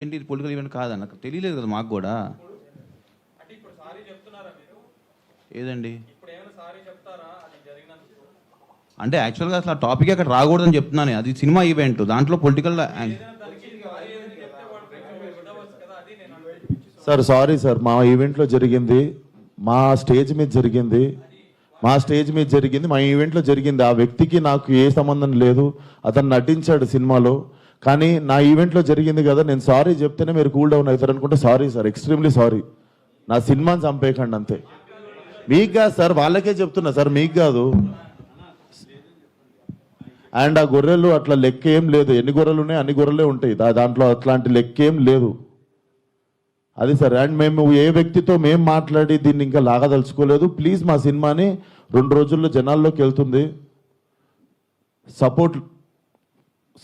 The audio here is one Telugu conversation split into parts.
ఏంటి ఇది పొలిటికల్ ఈవెంట్ కాదన్న, తెలియలేదు కదా మాకు కూడా. ఏదండి అంటే యాక్చువల్గా అసలు ఆ టాపిక్ అక్కడ రాకూడదని చెప్తున్నాను. అది సినిమా ఈవెంట్, దాంట్లో పొలిటికల్. సార్ సారీ సార్, మా ఈవెంట్లో జరిగింది, మా స్టేజ్ మీద జరిగింది, మా ఈవెంట్లో జరిగింది. ఆ వ్యక్తికి నాకు ఏ సంబంధం లేదు, అతను నటించాడు సినిమాలో. కానీ నా ఈవెంట్లో జరిగింది కదా, నేను సారీ చెప్తేనే మీరు కూల్ డౌన్ అవుతారు అనుకుంటే సారీ సార్, ఎక్స్ట్రీమ్లీ సారీ. నా సినిమాని చంపేయకండి అంతే. మీకు కాదు సార్, వాళ్ళకే చెప్తున్నా సార్, మీకు కాదు. అండ్ ఆ గొర్రెలు అట్లా లెక్క ఏం లేదు, ఎన్ని గొర్రెలు ఉన్నాయి అన్ని గొర్రెలే ఉంటాయి, దాంట్లో అట్లాంటి లెక్క ఏం లేదు. అది సార్. అండ్ మేము ఏ వ్యక్తితో మేము మాట్లాడి దీన్ని ఇంకా లాగదలుచుకోలేదు. ప్లీజ్ మా సినిమాని 2 రోజుల్లో జనాల్లోకి వెళ్తుంది,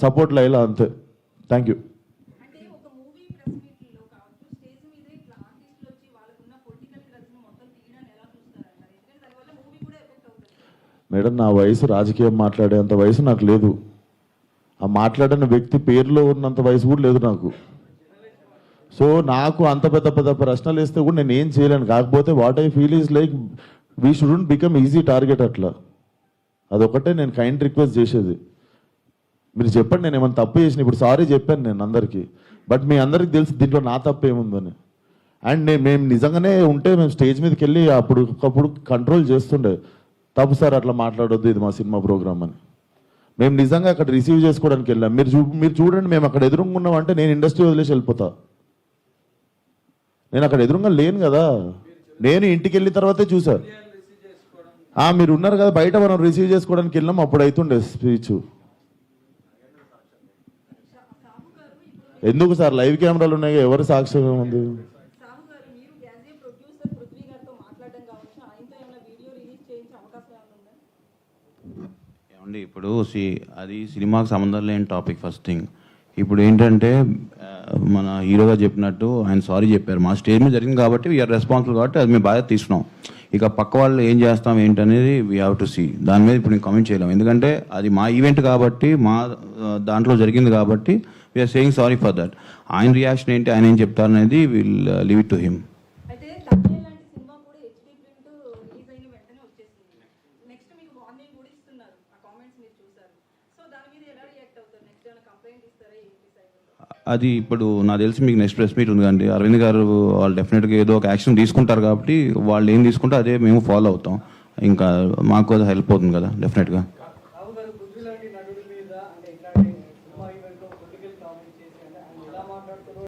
సపోర్ట్ లైలా అంతే. Thank you. మేడం, నా వయసు రాజకీయం మాట్లాడేంత వయసు నాకు లేదు. ఆ మాట్లాడిన వ్యక్తి పేరులో ఉన్నంత వయసు కూడా లేదు నాకు. సో నాకు అంత పెద్ద పెద్ద ప్రశ్నలు వేస్తే కూడా నేను ఏం చేయలేను. కాకపోతే what I feel is like we shouldn't become easy target. అట్లా అదొకటే నేను కైండ్ రిక్వెస్ట్ చేసేది. మీరు చెప్పండి నేను ఏమైనా తప్పు చేసిన. ఇప్పుడు సారీ చెప్పాను నేను అందరికీ, బట్ మీ అందరికి తెలుసు దీంట్లో నా తప్పు ఏముందని. అండ్ మేము నిజంగానే ఉంటే మేము స్టేజ్ మీదకి వెళ్ళి ఒకప్పుడు కంట్రోల్ చేస్తుండే, తప్పు సార్ అట్లా మాట్లాడొద్దు, ఇది మా సినిమా ప్రోగ్రామ్ అని. మేము నిజంగా అక్కడ రిసీవ్ చేసుకోవడానికి వెళ్ళాం. మీరు చూడండి, మేము అక్కడ ఎదురుకున్నాం అంటే నేను ఇండస్ట్రీ వదిలేసి వెళ్ళిపోతా. నేను అక్కడ ఎదురుగా లేను కదా, నేను ఇంటికి వెళ్ళిన తర్వాతే చూసాను. మీరు ఉన్నారు కదా బయట, మనం రిసీవ్ చేసుకోవడానికి వెళ్ళాం, అప్పుడు అవుతుండే స్పీచ్. ఎందుకు సార్, లైవ్ కెమెరాలు ఉన్నాయి, ఎవరు సాక్ష్యం ఉంది? ఏమండి ఇప్పుడు అది సినిమాకి సంబంధం లేని టాపిక్ ఫస్ట్ థింగ్. ఇప్పుడు ఏంటంటే మన హీరోగా చెప్పినట్టు ఆయన సారీ చెప్పారు, మా స్టేజ్ మీద జరిగింది కాబట్టి వీఆర్ రెస్పాన్సిబుల్ కాబట్టి అది మేము బాగా తీసుకున్నాం. ఇక పక్క వాళ్ళు ఏం చేస్తాం ఏంటనేది వీ హ్యావ్ టు సీ. దాని మీద ఇప్పుడు నేను కామెంట్ చేయలేము, ఎందుకంటే అది మా ఈవెంట్ కాబట్టి, మా దాంట్లో జరిగింది కాబట్టి we're saying sorry for that. ఆయన రియాక్షన్ ఏంటి, ఆయన ఏం చెప్తారనేది will leave it to him. అది ఇప్పుడు నాకు తెలిసి మీకు నెక్స్ట్ ప్రెస్ మీట్ ఉంది కండి, అరవింద్ గారు వాళ్ళు డెఫినెట్గా ఏదో ఒక యాక్షన్ తీసుకుంటారు కాబట్టి వాళ్ళు ఏం తీసుకుంటే అదే మేము ఫాలో అవుతాం. ఇంకా మాకు హెల్ప్ అవుతుంది కదా డెఫినెట్గా.